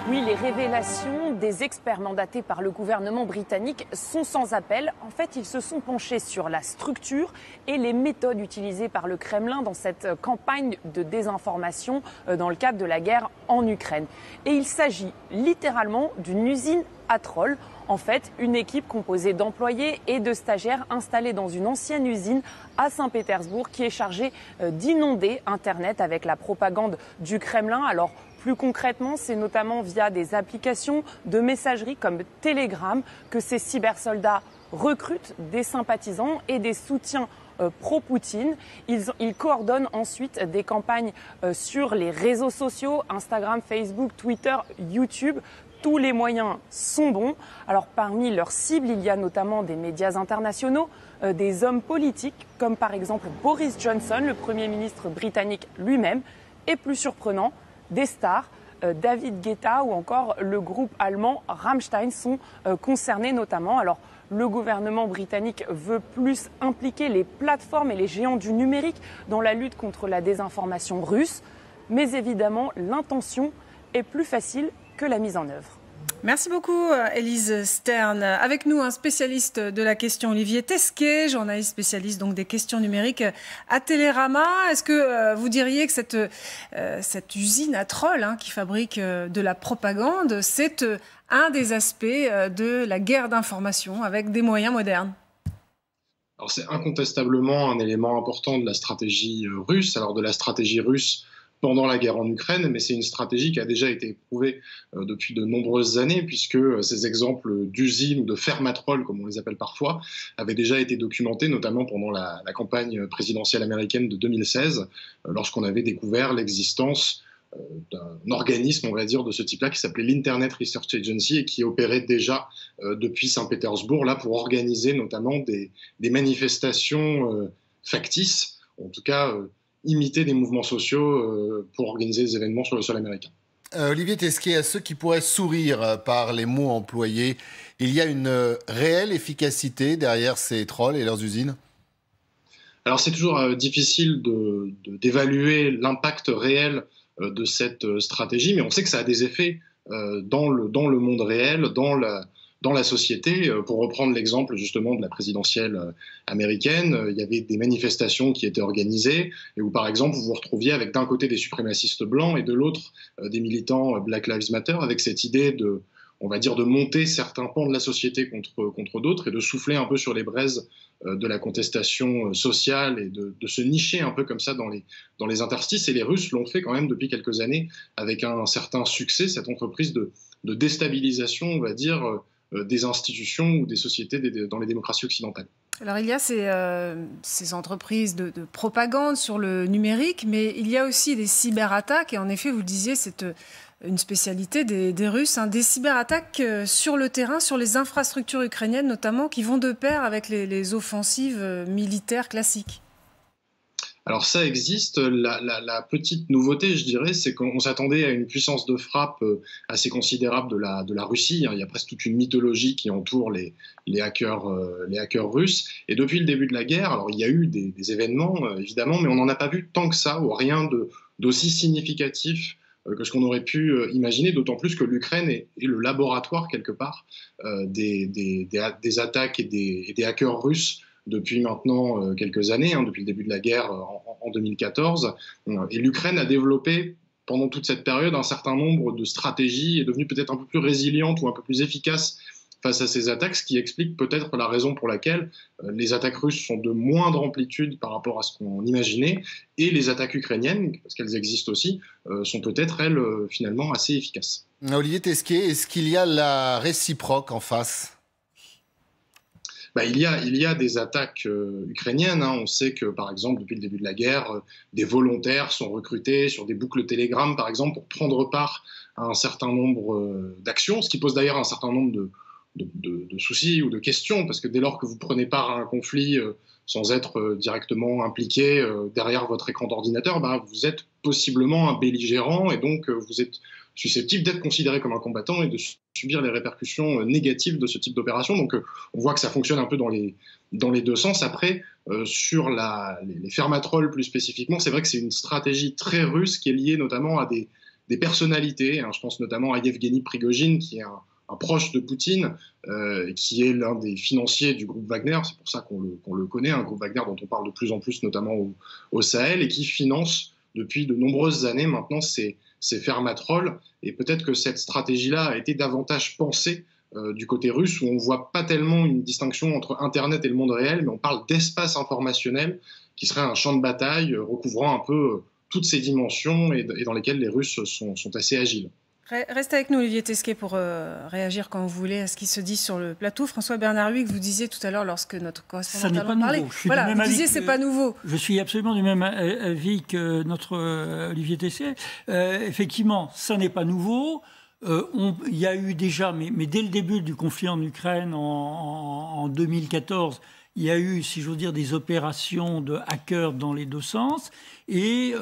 Oui, les révélations des experts mandatés par le gouvernement britannique sont sans appel. En fait, ils se sont penchés sur la structure et les méthodes utilisées par le Kremlin dans cette campagne de désinformation dans le cadre de la guerre en Ukraine. Et il s'agit littéralement d'une usine à trolls. En fait, une équipe composée d'employés et de stagiaires installés dans une ancienne usine à Saint-Pétersbourg qui est chargée d'inonder Internet avec la propagande du Kremlin. Alors, plus concrètement, c'est notamment via des applications de messagerie comme Telegram que ces cybersoldats recrutent des sympathisants et des soutiens pro-Poutine. Ils coordonnent ensuite des campagnes sur les réseaux sociaux, Instagram, Facebook, Twitter, YouTube. Tous les moyens sont bons. Alors parmi leurs cibles, il y a notamment des médias internationaux, des hommes politiques comme par exemple Boris Johnson, le Premier ministre britannique lui-même, et plus surprenant, des stars, David Guetta ou encore le groupe allemand Rammstein sont concernés notamment. Alors le gouvernement britannique veut plus impliquer les plateformes et les géants du numérique dans la lutte contre la désinformation russe, mais évidemment l'intention est plus facile que la mise en œuvre. Merci beaucoup, Élise Stern. Avec nous, un spécialiste de la question, Olivier Tesquet, journaliste spécialiste donc des questions numériques à Télérama. Est-ce que vous diriez que cette usine à trolls qui fabrique de la propagande, c'est un des aspects de la guerre d'information avec des moyens modernes ? Alors c'est incontestablement un élément important de la stratégie russe, alors de la stratégie russe pendant la guerre en Ukraine, mais c'est une stratégie qui a déjà été éprouvée depuis de nombreuses années, puisque ces exemples d'usines ou de fermes à trolls, comme on les appelle parfois, avaient déjà été documentés, notamment pendant la campagne présidentielle américaine de 2016, lorsqu'on avait découvert l'existence d'un organisme, on va dire, de ce type-là, qui s'appelait l'Internet Research Agency et qui opérait déjà depuis Saint-Pétersbourg, là pour organiser notamment des manifestations factices, en tout cas imiter des mouvements sociaux pour organiser des événements sur le sol américain. Olivier Tesquet, à ceux qui pourraient sourire par les mots employés, il y a une réelle efficacité derrière ces trolls et leurs usines ? Alors c'est toujours difficile d'évaluer l'impact réel de cette stratégie, mais on sait que ça a des effets dans le monde réel, dans la société. Pour reprendre l'exemple justement de la présidentielle américaine, il y avait des manifestations qui étaient organisées et où par exemple vous vous retrouviez avec d'un côté des suprémacistes blancs et de l'autre des militants Black Lives Matter avec cette idée on va dire de monter certains pans de la société contre d'autres et de souffler un peu sur les braises de la contestation sociale et de se nicher un peu comme ça dans les interstices. Et les Russes l'ont fait quand même depuis quelques années avec un certain succès, cette entreprise de déstabilisation, on va dire, des institutions ou des sociétés dans les démocraties occidentales. Alors il y a ces entreprises de propagande sur le numérique, mais il y a aussi des cyberattaques, et en effet, vous le disiez, c'est une spécialité des Russes, des cyberattaques sur le terrain, sur les infrastructures ukrainiennes notamment, qui vont de pair avec les offensives militaires classiques. Alors ça existe. La petite nouveauté, je dirais, c'est qu'on s'attendait à une puissance de frappe assez considérable de la Russie. Il y a presque toute une mythologie qui entoure les hackers russes. Et depuis le début de la guerre, alors il y a eu des événements, évidemment, mais on n'en a pas vu tant que ça, ou rien d'aussi significatif que ce qu'on aurait pu imaginer, d'autant plus que l'Ukraine est le laboratoire, quelque part, des attaques et des hackers russes depuis maintenant quelques années, depuis le début de la guerre en 2014. Et l'Ukraine a développé, pendant toute cette période, un certain nombre de stratégies, est devenue peut-être un peu plus résiliente ou un peu plus efficace face à ces attaques, ce qui explique peut-être la raison pour laquelle les attaques russes sont de moindre amplitude par rapport à ce qu'on imaginait, et les attaques ukrainiennes, parce qu'elles existent aussi, sont peut-être, elles, finalement assez efficaces. Olivier Tesquet, est-ce qu'il y a la réciproque en face ? Il y a des attaques ukrainiennes. On sait que, par exemple, depuis le début de la guerre, des volontaires sont recrutés sur des boucles Telegram, par exemple, pour prendre part à un certain nombre d'actions, ce qui pose d'ailleurs un certain nombre de soucis ou de questions, parce que dès lors que vous prenez part à un conflit sans être directement impliqué derrière votre écran d'ordinateur, vous êtes possiblement un belligérant et donc vous êtes susceptible d'être considéré comme un combattant et de subir les répercussions négatives de ce type d'opération. Donc on voit que ça fonctionne un peu dans les deux sens. Après, sur les fermes à trolls plus spécifiquement, c'est vrai que c'est une stratégie très russe qui est liée notamment à des des personnalités. Je pense notamment à Yevgeny Prigojine, qui est un proche de Poutine, qui est l'un des financiers du groupe Wagner. C'est pour ça qu'on le connaît, un groupe Wagner dont on parle de plus en plus, notamment au Sahel, et qui finance depuis de nombreuses années maintenant ces fermatrolls. Et peut-être que cette stratégie-là a été davantage pensée du côté russe, où on ne voit pas tellement une distinction entre Internet et le monde réel, mais on parle d'espace informationnel qui serait un champ de bataille recouvrant un peu toutes ces dimensions et dans lesquelles les Russes sont assez agiles. Restez avec nous, Olivier Tesquet, pour réagir quand vous voulez à ce qui se dit sur le plateau. François-Bernard Huyck, vous disiez tout à l'heure, lorsque notre correspondant en parlait, voilà, vous disiez c'est pas nouveau. Je suis absolument du même avis que notre Olivier Tesquet. Effectivement, ça n'est pas nouveau. Il y a eu déjà, mais dès le début du conflit en Ukraine, en 2014, il y a eu, si j'ose dire, des opérations de hackers dans les deux sens. Et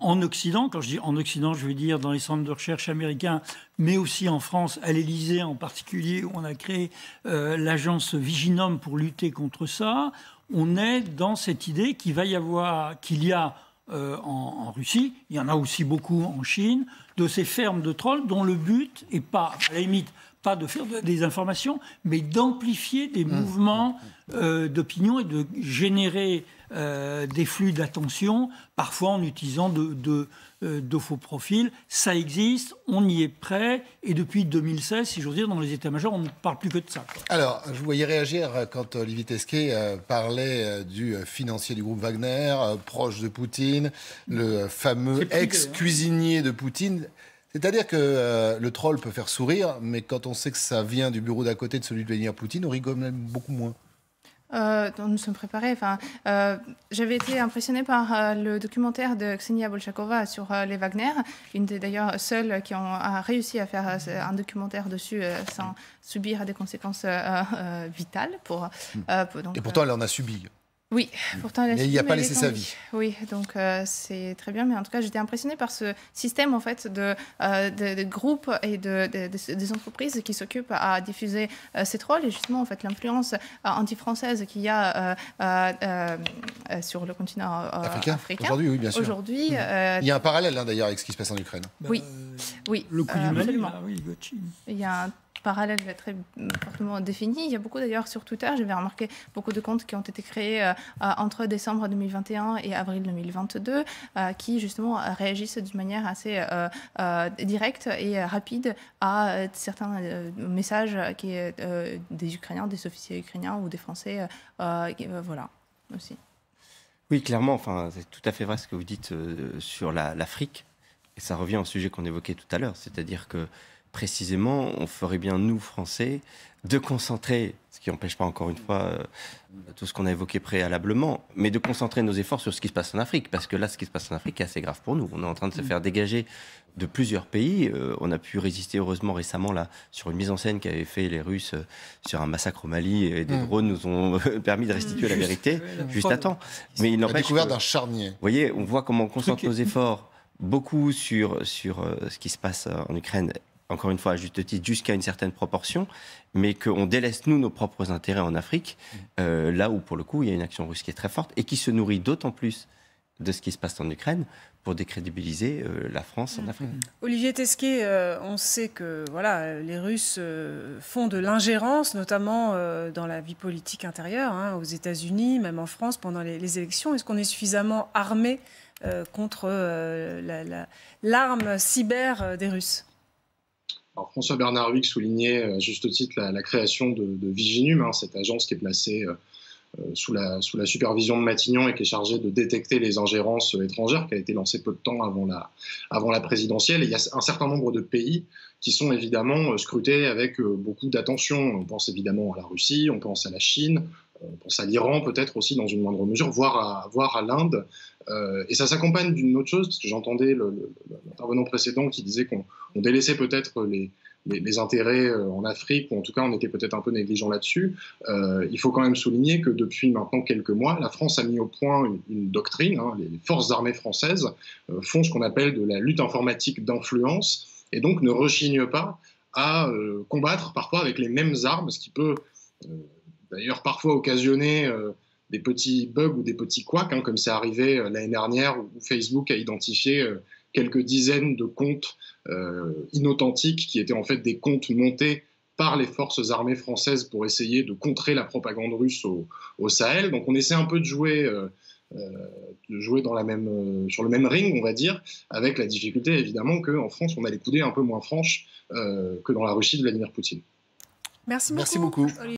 en Occident, quand je dis en Occident, je veux dire dans les centres de recherche américains, mais aussi en France, à l'Élysée en particulier, où on a créé l'agence Viginum pour lutter contre ça. On est dans cette idée qu'il y a en Russie, il y en a aussi beaucoup en Chine, de ces fermes de trolls dont le but est pas, à la limite, pas de faire des informations, mais d'amplifier des mouvements d'opinion et de générer des flux d'attention, parfois en utilisant de faux profils. Ça existe, on y est prêt, et depuis 2016, si j'ose dire, dans les états-majors, on ne parle plus que de ça. Alors, je vous voyais réagir quand Olivier Tesquet parlait du financier du groupe Wagner, proche de Poutine, le fameux ex-cuisinier de Poutine. C'est-à-dire que le troll peut faire sourire, mais quand on sait que ça vient du bureau d'à côté de celui de Vladimir Poutine, on rigole même beaucoup moins. Nous sommes préparés. J'avais été impressionnée par le documentaire de Ksenia Bolchakova sur les Wagner, une des d'ailleurs seules qui a réussi à faire un documentaire dessus sans subir des conséquences vitales. Et pourtant, elle en a subi. Oui, pourtant mais il n'y a pas laissé sa vie. Oui, donc c'est très bien. Mais en tout cas, j'étais impressionnée par ce système en fait de groupes et des entreprises qui s'occupent à diffuser ces trolls et justement en fait l'influence anti-française qu'il y a sur le continent africain. Aujourd'hui, oui, bien sûr. Aujourd'hui, il y a un parallèle d'ailleurs avec ce qui se passe en Ukraine. Oui, le coup du Mali, il y a un parallèle très fortement défini. Il y a beaucoup d'ailleurs sur Twitter, j'avais remarqué beaucoup de comptes qui ont été créés entre décembre 2021 et avril 2022 qui justement réagissent d'une manière assez directe et rapide à certains messages des Ukrainiens, des officiers ukrainiens ou des Français. Voilà, aussi. Oui, clairement, c'est tout à fait vrai ce que vous dites sur l'Afrique. Et ça revient au sujet qu'on évoquait tout à l'heure, c'est-à-dire que précisément, on ferait bien, nous, Français, de concentrer, ce qui n'empêche pas, encore une fois, tout ce qu'on a évoqué préalablement, mais de concentrer nos efforts sur ce qui se passe en Afrique, parce que là, ce qui se passe en Afrique est assez grave pour nous. On est en train de se faire dégager de plusieurs pays. On a pu résister, heureusement, récemment, là, sur une mise en scène qu'avaient fait les Russes sur un massacre au Mali, et des drones nous ont permis de restituer la vérité juste à temps. Mais il n'empêche la découverte d'un charnier. Vous voyez, on voit comment on concentre nos efforts beaucoup sur ce qui se passe en Ukraine, encore une fois, à juste titre, jusqu'à une certaine proportion, mais qu'on délaisse, nous, nos propres intérêts en Afrique, là où, pour le coup, il y a une action russe qui est très forte et qui se nourrit d'autant plus de ce qui se passe en Ukraine pour décrédibiliser la France en Afrique. Olivier Tesquet, on sait que les Russes font de l'ingérence, notamment dans la vie politique intérieure, aux États-Unis, même en France, pendant les élections. Est-ce qu'on est suffisamment armé contre l'arme cyber des Russes ? Alors, François-Bernard Huyck soulignait à juste titre la création de Viginum, cette agence qui est placée sous la supervision de Matignon et qui est chargée de détecter les ingérences étrangères, qui a été lancée peu de temps avant la présidentielle. Et il y a un certain nombre de pays qui sont évidemment scrutés avec beaucoup d'attention. On pense évidemment à la Russie, on pense à la Chine, on pense à l'Iran peut-être aussi dans une moindre mesure, voire à l'Inde. Et ça s'accompagne d'une autre chose, parce que j'entendais l'intervenant précédent qui disait qu'on délaissait peut-être les intérêts en Afrique, ou en tout cas on était peut-être un peu négligent là-dessus. Il faut quand même souligner que depuis maintenant quelques mois, la France a mis au point une doctrine. Les forces armées françaises font ce qu'on appelle de la lutte informatique d'influence, et donc ne rechignent pas à combattre parfois avec les mêmes armes, ce qui peut d'ailleurs parfois occasionner des petits bugs ou des petits couacs, comme c'est arrivé l'année dernière où Facebook a identifié quelques dizaines de comptes inauthentiques qui étaient en fait des comptes montés par les forces armées françaises pour essayer de contrer la propagande russe au Sahel. Donc on essaie un peu de jouer sur le même ring, on va dire, avec la difficulté évidemment qu'en France, on a les coudées un peu moins franches que dans la Russie de Vladimir Poutine. Merci beaucoup.